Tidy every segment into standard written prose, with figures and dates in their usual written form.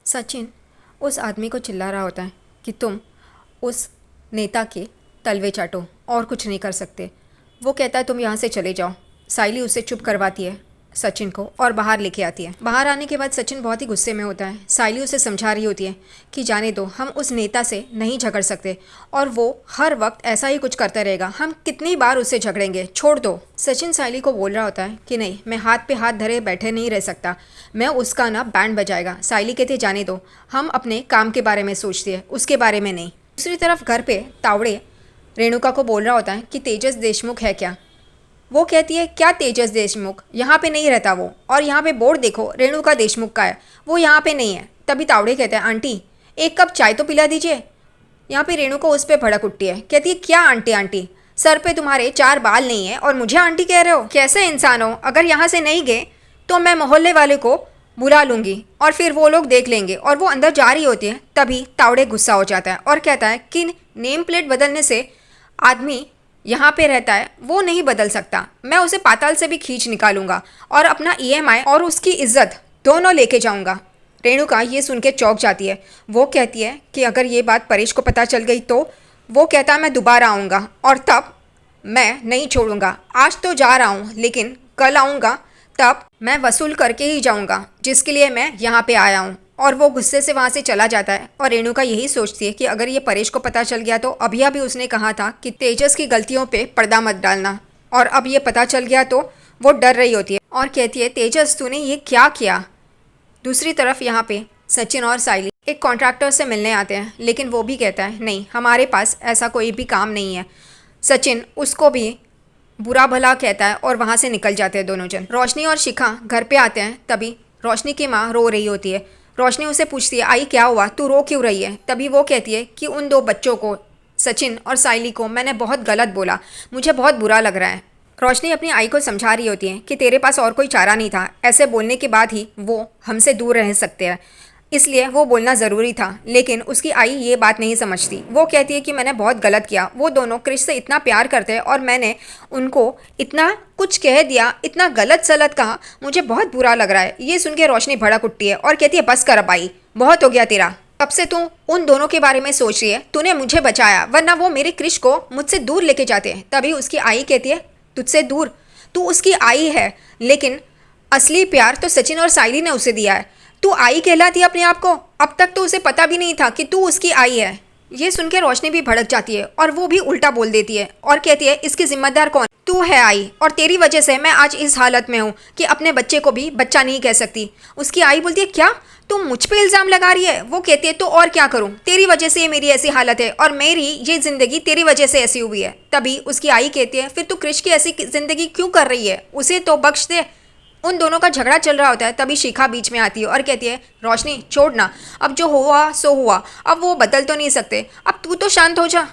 सचिन उस आदमी को चिल्ला रहा होता है कि तुम उस नेता के तलवे चाटो और कुछ नहीं कर सकते। वो कहता है तुम यहाँ से चले जाओ। साइली उसे चुप करवाती है सचिन को और बाहर लेके आती है। बाहर आने के बाद सचिन बहुत ही गुस्से में होता है। साइली उसे समझा रही होती है कि जाने दो, हम उस नेता से नहीं झगड़ सकते और वो हर वक्त ऐसा ही कुछ करता रहेगा, हम कितनी बार उससे झगड़ेंगे, छोड़ दो। सचिन साइली को बोल रहा होता है कि नहीं, मैं हाथ पे हाथ धरे बैठे नहीं रह सकता, मैं उसका ना बैंड बजाएगा। साइली कहते जाने दो, हम अपने काम के बारे में सोचते हैं, उसके बारे में नहीं। दूसरी तरफ घर पे तावड़े रेणुका को बोल रहा होता है कि तेजस देशमुख है क्या। वो कहती है क्या तेजस देशमुख, यहाँ पे नहीं रहता वो, और यहाँ पे बोर्ड देखो रेणुका देशमुख का है, वो यहाँ पे नहीं है। तभी तावड़े कहते हैं आंटी एक कप चाय तो पिला दीजिए। यहाँ पे रेणुका उस पर भड़क उठती है, कहती है क्या आंटी आंटी, सर पे तुम्हारे 4 बाल नहीं है और मुझे आंटी कह रहे हो, कैसे इंसान हो। अगर यहाँ से नहीं गए तो मैं मोहल्ले वाले को बुला लूँगी और फिर वो लोग देख लेंगे। और वो अंदर जा रही होती है तभी तावड़े गुस्सा हो जाता है और कहता है कि नेम प्लेट बदलने से आदमी यहाँ पे रहता है वो नहीं बदल सकता, मैं उसे पाताल से भी खींच निकालूंगा और अपना ईएमआई और उसकी इज्जत दोनों लेके जाऊंगा। रेणुका ये सुन के चौंक जाती है। वो कहती है कि अगर ये बात परेश को पता चल गई तो। वो कहता है मैं दोबारा आऊँगा और तब मैं नहीं छोड़ूंगा, आज तो जा रहा हूँ लेकिन कल आऊँगा, तब मैं वसूल करके ही जाऊँगा जिसके लिए मैं यहाँ पे आया हूँ। और वो गुस्से से वहाँ से चला जाता है और रेणुका यही सोचती है कि अगर ये परेश को पता चल गया तो अभी उसने कहा था कि तेजस की गलतियों पे पर्दा मत डालना, और अब ये पता चल गया तो वो डर रही होती है और कहती है तेजस तूने ये क्या किया। दूसरी तरफ यहाँ पे सचिन और साइली एक कॉन्ट्रैक्टर से मिलने आते हैं, लेकिन वो भी कहता है नहीं, हमारे पास ऐसा कोई भी काम नहीं है। सचिन उसको भी बुरा भला कहता है और वहाँ से निकल जाते हैं दोनों जन। रोशनी और शिखा घर पे आते हैं तभी रोशनी की माँ रो रही होती है। रोशनी उसे पूछती है आई क्या हुआ, तू रो क्यों रही है। तभी वो कहती है कि उन 2 बच्चों को, सचिन और साइली को, मैंने बहुत गलत बोला, मुझे बहुत बुरा लग रहा है। रोशनी अपनी आई को समझा रही होती है कि तेरे पास और कोई चारा नहीं था, ऐसे बोलने के बाद ही वो हमसे दूर रह सकते हैं, इसलिए वो बोलना ज़रूरी था। लेकिन उसकी आई ये बात नहीं समझती। वो कहती है कि मैंने बहुत गलत किया, वो दोनों क्रिश से इतना प्यार करते हैं और मैंने उनको इतना कुछ कह दिया, इतना गलत सलत कहा, मुझे बहुत बुरा लग रहा है। ये सुन के रोशनी भड़क उठती है और कहती है बस कर अब आई, बहुत हो गया तेरा, कब से तू उन दोनों के बारे में सोच रही है, तूने मुझे बचाया वरना वो मेरे क्रिश को मुझसे दूर लेके जाते हैं। तभी उसकी आई कहती है तुझसे दूर, तू उसकी आई है लेकिन असली प्यार तो सचिन और साइली ने उसे दिया है, तू आई कहलाती है अपने आप को, अब तक तो उसे पता भी नहीं था कि तू उसकी आई है। ये सुन के रोशनी भी भड़क जाती है और वो भी उल्टा बोल देती है और कहती है इसकी जिम्मेदार कौन, तू है आई, और तेरी वजह से मैं आज इस हालत में हूँ कि अपने बच्चे को भी बच्चा नहीं कह सकती। उसकी आई बोलती है क्या तू मुझ पे इल्ज़ाम लगा रही है। वो कहती है तो और क्या करूँ, तेरी वजह से ये मेरी ऐसी हालत है और मेरी ये ज़िंदगी तेरी वजह से ऐसी हुई है। तभी उसकी आई कहती है फिर तू क्रिश की ऐसी ज़िंदगी क्यों कर रही है, उसे तो बख्श दे। उन दोनों का झगड़ा चल रहा होता है तभी शिखा बीच में आती है और कहती है रोशनी छोड़ ना, अब जो हुआ सो हुआ, अब वो बदल तो नहीं सकते, अब तू तो शांत हो जा।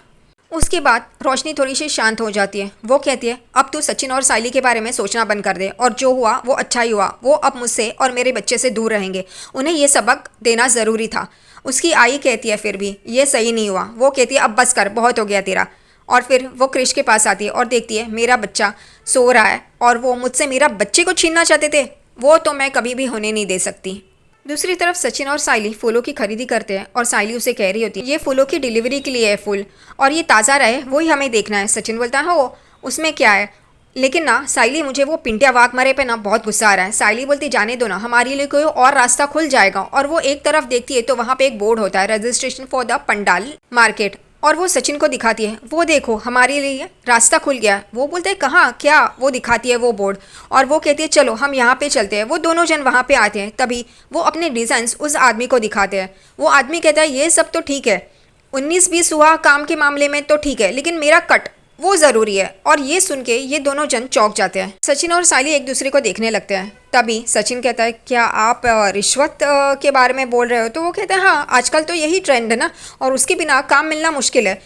उसके बाद रोशनी थोड़ी सी शांत हो जाती है। वो कहती है अब तू सचिन और साइली के बारे में सोचना बंद कर दे, और जो हुआ वो अच्छा ही हुआ, वो अब मुझसे और मेरे बच्चे से दूर रहेंगे, उन्हें ये सबक देना ज़रूरी था। उसकी आई कहती है फिर भी ये सही नहीं हुआ। वो कहती है अब बस कर, बहुत हो गया तेरा। और फिर वो क्रिश के पास आती है और देखती है मेरा बच्चा सो रहा है और वो मुझसे मेरा बच्चे को छीनना चाहते थे, वो तो मैं कभी भी होने नहीं दे सकती। दूसरी तरफ सचिन और साइली फूलों की खरीदी करते हैं और साइली उसे कह रही होती है ये फूलों की डिलीवरी के लिए है फूल, और ये ताज़ा रहे वही हमें देखना है। सचिन बोलता है हो उसमें क्या है, लेकिन ना साइली मुझे वो पिंटिया वाघ मरे पे ना बहुत गुस्सा आ रहा है। साइली बोलती जाने दो ना, हमारे लिए कोई और रास्ता खुल जाएगा। और वो एक तरफ देखती है तो वहाँ पे एक बोर्ड होता है registration for the pandal market, और वो सचिन को दिखाती है, वो देखो हमारे लिए रास्ता खुल गया। वो बोलते हैं कहाँ क्या, वो दिखाती है वो बोर्ड और वो कहती है चलो हम यहाँ पे चलते हैं। वो दोनों जन वहाँ पे आते हैं तभी वो अपने डिज़ाइंस उस आदमी को दिखाते हैं। वो आदमी कहता है ये सब तो ठीक है, 19-20 हुआ काम के मामले में तो ठीक है, लेकिन मेरा कट वो ज़रूरी है। और ये सुन के ये दोनों जन चौंक जाते हैं। सचिन और साइली एक दूसरे को देखने लगते हैं। तभी सचिन कहता है क्या आप रिश्वत के बारे में बोल रहे हो। तो वो कहते हैं हाँ आजकल तो यही ट्रेंड है ना, और उसके बिना काम मिलना मुश्किल है।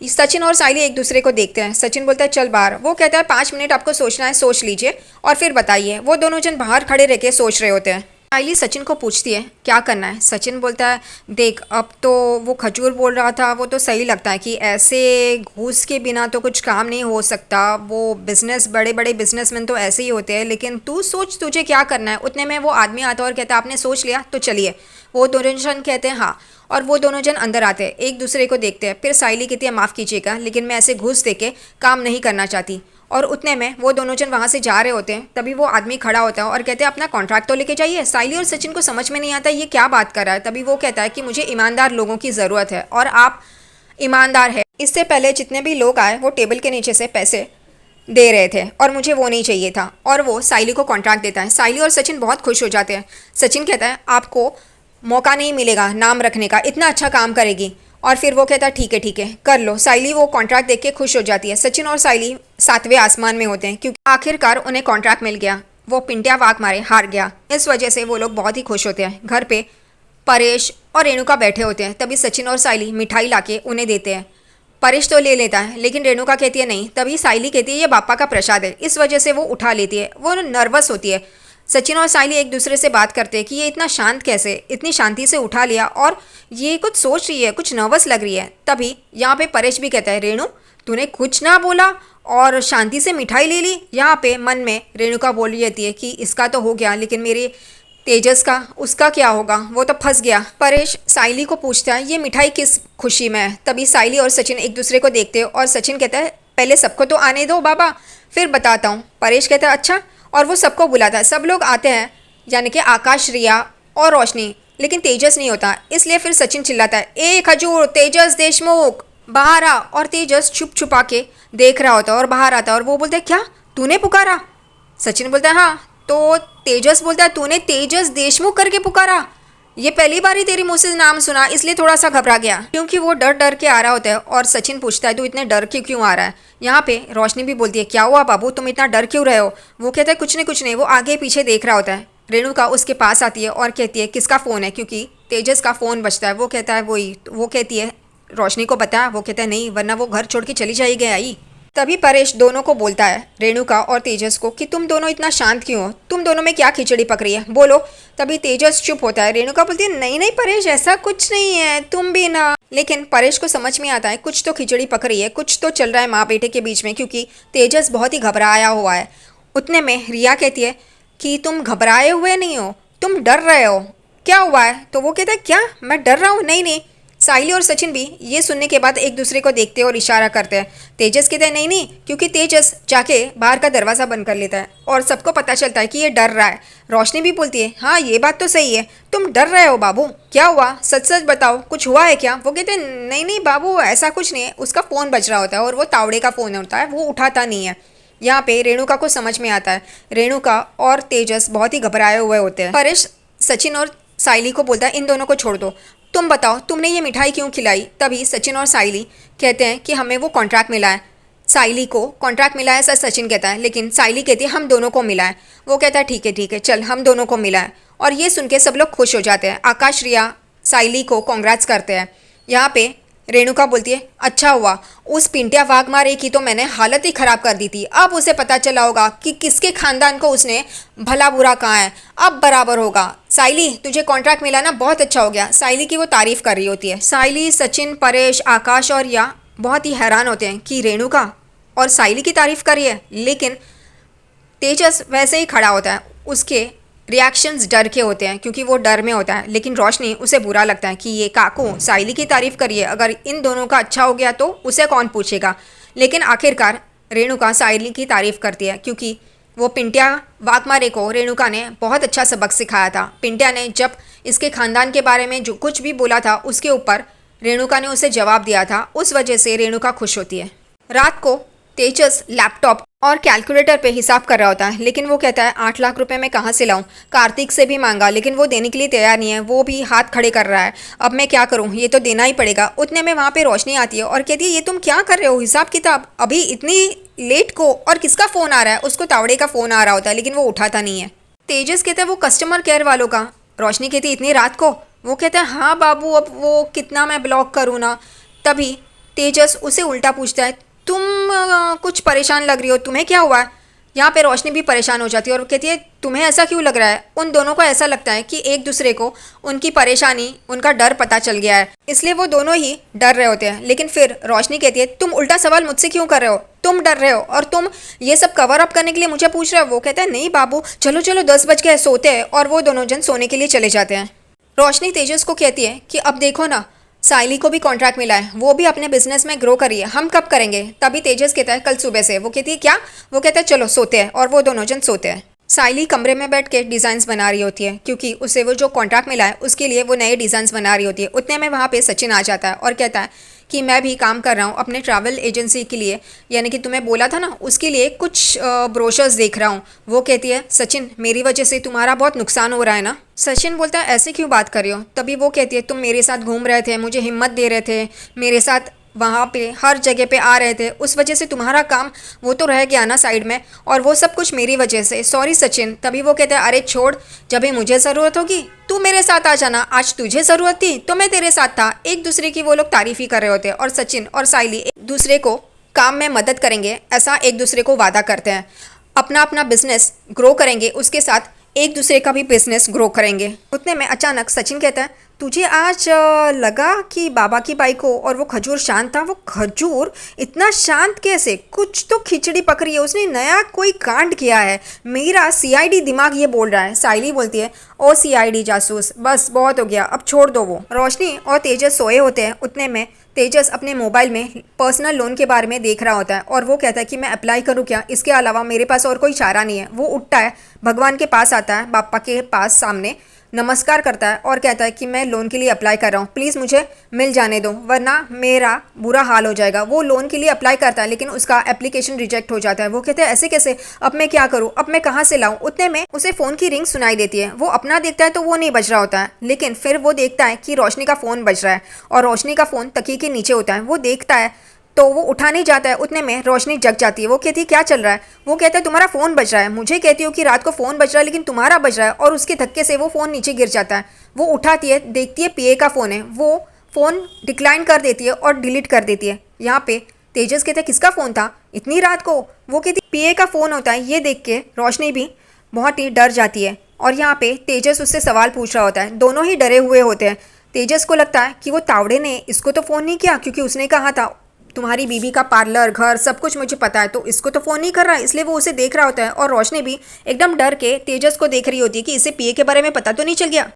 सचिन और साइली एक दूसरे को देखते हैं। सचिन बोलता है चल बाहर। वो कहता है 5 मिनट आपको सोचना है, सोच लीजिए और फिर बताइए। वो दोनों जन बाहर खड़े रह के सोच रहे होते हैं। साइली सचिन को पूछती है क्या करना है। सचिन बोलता है देख अब तो वो खजूर बोल रहा था वो तो सही लगता है कि ऐसे घूस के बिना तो कुछ काम नहीं हो सकता। वो बिजनेस बड़े बड़े बिजनेसमैन तो ऐसे ही होते हैं, लेकिन तू सोच तुझे क्या करना है। उतने में वो आदमी आता है और कहता है आपने सोच लिया तो चलिए। वो दोनों जन कहते हैं हाँ, और वो दोनों जन अंदर आते हैं, एक दूसरे को देखते हैं। फिर साइली कहती है माफ़ कीजिएगा लेकिन मैं ऐसे घूस दे के काम नहीं करना चाहती। और उतने में वो दोनों जन वहाँ से जा रहे होते हैं, तभी वो आदमी खड़ा होता है और कहते हैं अपना कॉन्ट्रैक्ट तो लेके जाइए। साइली और सचिन को समझ में नहीं आता ये क्या बात कर रहा है। तभी वो कहता है कि मुझे ईमानदार लोगों की ज़रूरत है और आप ईमानदार है। इससे पहले जितने भी लोग आए वो टेबल के नीचे से पैसे दे रहे थे और मुझे वो नहीं चाहिए था। और वो साइली को कॉन्ट्रैक्ट देता है। साइली और सचिन बहुत खुश हो जाते हैं। सचिन कहता है आपको मौका नहीं मिलेगा नाम रखने का, इतना अच्छा काम करेगी। और फिर वो कहता है ठीक है कर लो। साइली वो कॉन्ट्रैक्ट देख के खुश हो जाती है। सचिन और साइली सातवें आसमान में होते हैं क्योंकि आखिरकार उन्हें कॉन्ट्रैक्ट मिल गया। वो पिंटिया वाक मारे हार गया, इस वजह से वो लोग बहुत ही खुश होते हैं। घर पे परेश और रेणुका बैठे होते हैं, तभी सचिन और साइली मिठाई लाके उन्हें देते हैं। परेश तो ले लेता है लेकिन रेणुका कहती है नहीं। तभी साइली कहती है ये बापा का प्रसाद है, इस वजह से वो उठा लेती है। वो नर्वस होती है। सचिन और साइली एक दूसरे से बात करते हैं कि ये इतना शांत कैसे, इतनी शांति से उठा लिया और ये कुछ सोच रही है, कुछ नर्वस लग रही है। तभी यहाँ पे परेश भी कहता है रेणु तूने कुछ ना बोला और शांति से मिठाई ले ली। यहाँ पे मन में रेणुका बोल रही रहती है कि इसका तो हो गया लेकिन मेरे तेजस का, उसका क्या होगा, वो तो फंस गया। परेश साइली को पूछता है ये मिठाई किस खुशी में है। तभी साइली और सचिन एक दूसरे को देखते हैं और सचिन कहता है पहले सबको तो आने दो बाबा, फिर बताता हूँ। परेश कहता है अच्छा, और वो सबको बुलाता है। सब लोग आते हैं यानी कि आकाश, रिया और रोशनी, लेकिन तेजस नहीं होता। इसलिए फिर सचिन चिल्लाता है ए खजूर तेजस देशमुख बाहर आ। और तेजस छुप छुपा के देख रहा होता है और बाहर आता है और वो बोलता है क्या तूने पुकारा। सचिन बोलता है हाँ। तो तेजस बोलता है तूने तेजस देशमुख करके पुकारा, ये पहली बार ही तेरी मुँह से नाम सुना, इसलिए थोड़ा सा घबरा गया। क्योंकि वो डर डर के आ रहा होता है और सचिन पूछता है तू इतने डर के क्यों आ रहा है। यहाँ पे रोशनी भी बोलती है क्या हुआ बाबू तुम इतना डर क्यों रहे हो। वो कहता है कुछ नहीं। वो आगे पीछे देख रहा होता है। रेणुका उसके पास आती है और कहती है किसका फ़ोन है, क्योंकि तेजस का फ़ोन बजता है। वो कहता है वही। वो कहती है रोशनी को पता है। वो कहता है नहीं वरना वो घर छोड़ के चली जाएगी आई। तभी परेश दोनों को बोलता है रेणुका और तेजस को कि तुम दोनों इतना शांत क्यों हो, तुम दोनों में क्या खिचड़ी पक रही है बोलो। तभी तेजस चुप होता है। रेणुका बोलती है नहीं परेश ऐसा कुछ नहीं है, तुम भी ना। लेकिन परेश को समझ में आता है कुछ तो खिचड़ी पक रही है, कुछ तो चल रहा है माँ बेटे के बीच में, क्योंकि तेजस बहुत ही घबराया हुआ है। उतने में रिया कहती है कि तुम घबराए हुए नहीं हो, तुम डर रहे हो, क्या हुआ है। तो वो कहता है क्या मैं डर रहा हूँ, नहीं। साइली और सचिन भी ये सुनने के बाद एक दूसरे को देखते हैं और इशारा करते हैं। तेजस कहते हैं नहीं, क्योंकि तेजस जाके बाहर का दरवाज़ा बंद कर लेता है और सबको पता चलता है कि ये डर रहा है। रोशनी भी बोलती है हाँ ये बात तो सही है, तुम डर रहे हो बाबू, क्या हुआ सच बताओ, कुछ हुआ है क्या। वो कहते हैं नहीं बाबू ऐसा कुछ नहीं है। उसका फ़ोन बज रहा होता है और वो तावड़े का फ़ोन होता है, वो उठाता नहीं है। यहाँ पे रेणुका को समझ में आता है। रेणुका और तेजस बहुत ही घबराए हुए होते हैं। परेश सचिन और साइली को बोलता है इन दोनों को छोड़ दो, तुम बताओ तुमने ये मिठाई क्यों खिलाई। तभी सचिन और साइली कहते हैं कि हमें वो कॉन्ट्रैक्ट मिला है। साइली को कॉन्ट्रैक्ट मिला है ऐसा सचिन कहता है, लेकिन साइली कहती है हम दोनों को मिला है। वो कहता है ठीक है चल हम दोनों को मिला है। और ये सुन के सब लोग खुश हो जाते हैं। आकाश, रिया साइली को कॉन्ग्रेट्स करते हैं। यहाँ पे रेणुका बोलती है अच्छा हुआ उस पिंटिया वाघमारे की तो मैंने हालत ही ख़राब कर दी थी। अब उसे पता चला होगा कि किसके खानदान को उसने भला बुरा कहा है, अब बराबर होगा। साइली तुझे कॉन्ट्रैक्ट मिला ना, बहुत अच्छा हो गया। साइली की वो तारीफ कर रही होती है। साइली, सचिन, परेश, आकाश और रिया बहुत ही हैरान होते हैं कि रेणुका और साइली की तारीफ करी है, लेकिन तेजस वैसे ही खड़ा होता है। उसके रिएक्शंस डर के होते हैं क्योंकि वो डर में होता है। लेकिन रोशनी उसे बुरा लगता है कि ये काकू साइली की तारीफ करिए, अगर इन दोनों का अच्छा हो गया तो उसे कौन पूछेगा। लेकिन आखिरकार रेणुका साइली की तारीफ करती है क्योंकि वो पिंटिया वाघमारे को रेणुका ने बहुत अच्छा सबक सिखाया था। पिंटिया ने जब इसके खानदान के बारे में जो कुछ भी बोला था उसके ऊपर रेणुका ने उसे जवाब दिया था, उस वजह से रेणुका खुश होती है। रात को तेजस लैपटॉप और कैलकुलेटर पे हिसाब कर रहा होता है, लेकिन वो कहता है 8 लाख रुपए मैं कहाँ से लाऊं। कार्तिक से भी मांगा लेकिन वो देने के लिए तैयार नहीं है, वो भी हाथ खड़े कर रहा है। अब मैं क्या करूं, ये तो देना ही पड़ेगा। उतने में वहाँ पे रोशनी आती है और कहती है ये तुम क्या कर रहे हो, हिसाब किताब अभी इतनी लेट को। और किसका फ़ोन आ रहा है, उसको तावड़े का फ़ोन आ रहा होता है, लेकिन वो उठाता नहीं है। तेजस कहता है वो कस्टमर केयर वालों का। रोशनी कहती है इतनी रात को। वो कहता है हाँ बाबू अब वो कितना मैं ब्लॉक करूँ ना। तभी तेजस उसे उल्टा पूछता है तुम कुछ परेशान लग रही हो, तुम्हें क्या हुआ है। यहाँ पे रोशनी भी परेशान हो जाती है और कहती है तुम्हें ऐसा क्यों लग रहा है। उन दोनों को ऐसा लगता है कि एक दूसरे को उनकी परेशानी, उनका डर पता चल गया है, इसलिए वो दोनों ही डर रहे होते हैं। लेकिन फिर रोशनी कहती है तुम उल्टा सवाल मुझसे क्यों कर रहे हो, तुम डर रहे हो और तुम ये सब कवर अप करने के लिए मुझे पूछ रहे हो। वो कहता है नहीं बाबू, चलो चलो 10 बज गए, सोते हैं। और वो दोनों जन सोने के लिए चले जाते हैं। रोशनी तेजस को कहती है कि अब देखो ना, साइली को भी कॉन्ट्रैक्ट मिला है, वो भी अपने बिजनेस में ग्रो करिए, हम कब करेंगे। तभी तेजस कहता है कल सुबह से। वो कहती है क्या। वो कहता है चलो सोते हैं। और वो दोनों जन सोते हैं। साइली कमरे में बैठ के डिज़ाइंस बना रही होती है, क्योंकि उसे वो जो कॉन्ट्रैक्ट मिला है उसके लिए वो नए डिज़ाइंस बना रही होती है। उतने में वहाँ पे सचिन आ जाता है और कहता है कि मैं भी काम कर रहा हूँ अपने ट्रैवल एजेंसी के लिए, यानी कि तुम्हें बोला था ना उसके लिए कुछ ब्रोशर्स देख रहा हूँ। वो कहती है सचिन मेरी वजह से तुम्हारा बहुत नुकसान हो रहा है ना। सचिन बोलता है ऐसे क्यों बात कर रही हो। तभी वो कहती है तुम मेरे साथ घूम रहे थे, मुझे हिम्मत दे रहे थे, मेरे साथ वहाँ पे हर जगह पे आ रहे थे, उस वजह से तुम्हारा काम वो तो रह गया ना साइड में, और वो सब कुछ मेरी वजह से, सॉरी सचिन। तभी वो कहते हैं अरे छोड़, जब भी मुझे ज़रूरत होगी तू मेरे साथ आ जाना, आज तुझे ज़रूरत थी तो मैं तेरे साथ था। एक दूसरे की वो लोग तारीफ़ ही कर रहे होते हैं और सचिन और साइली एक दूसरे को काम में मदद करेंगे ऐसा एक दूसरे को वादा करते हैं। अपना अपना बिजनेस ग्रो करेंगे, उसके साथ एक दूसरे का भी बिजनेस ग्रो करेंगे। उतने में अचानक सचिन कहता है तुझे आज लगा कि बाबा की बाई को और वो खजूर शांत था। वो खजूर इतना शांत कैसे, कुछ तो खिचड़ी पक रही है, उसने नया कोई कांड किया है, मेरा सीआईडी दिमाग ये बोल रहा है। साइली बोलती है ओ सीआईडी जासूस, बस बहुत हो गया, अब छोड़ दो। वो रोशनी और तेजस सोए होते हैं। उतने में तेजस अपने मोबाइल में पर्सनल लोन के बारे में देख रहा होता है और वो कहता है कि मैं अप्लाई करूँ क्या, इसके अलावा मेरे पास और कोई चारा नहीं है। वो उठता है, भगवान के पास आता है, बापा के पास सामने नमस्कार करता है और कहता है कि मैं लोन के लिए अप्लाई कर रहा हूँ, प्लीज़ मुझे मिल जाने दो वरना मेरा बुरा हाल हो जाएगा। वो लोन के लिए अप्लाई करता है लेकिन उसका एप्लीकेशन रिजेक्ट हो जाता है। वो कहते हैं ऐसे कैसे, अब मैं क्या करूँ, अब मैं कहाँ से लाऊँ। उतने में उसे फ़ोन की रिंग सुनाई देती है। वो अपना देखता है तो वो नहीं बज रहा होता है, लेकिन फिर वो देखता है कि रोशनी का फ़ोन बज रहा है और रोशनी का फ़ोन तकिए के नीचे होता है। वो देखता है तो वो उठा नहीं जाता है। उतने में रोशनी जग जाती है। वो कहती है क्या चल रहा है। वो कहता है तुम्हारा फ़ोन बज रहा है, मुझे कहती हो कि रात को फ़ोन बज रहा है लेकिन तुम्हारा बज रहा है, और उसके धक्के से वो फ़ोन नीचे गिर जाता है। वो उठाती है, देखती है पीए का फ़ोन है। वो फ़ोन डिक्लाइन कर देती है और डिलीट कर देती है। यहाँ पे तेजस कहता है किसका फ़ोन था इतनी रात को। वो कहती पीए का फ़ोन होता है। ये देख के रोशनी भी बहुत ही डर जाती है और यहाँ पे तेजस उससे सवाल पूछ रहा होता है। दोनों ही डरे हुए होते हैं। तेजस को लगता है कि वो तावड़े ने इसको तो फ़ोन नहीं किया, क्योंकि उसने कहा था तुम्हारी बीबी का पार्लर, घर सब कुछ मुझे पता है, तो इसको तो फ़ोन नहीं कर रहा है, इसलिए वो उसे देख रहा होता है। और रोशनी भी एकदम डर के तेजस को देख रही होती है कि इसे पीए के बारे में पता तो नहीं चल गया।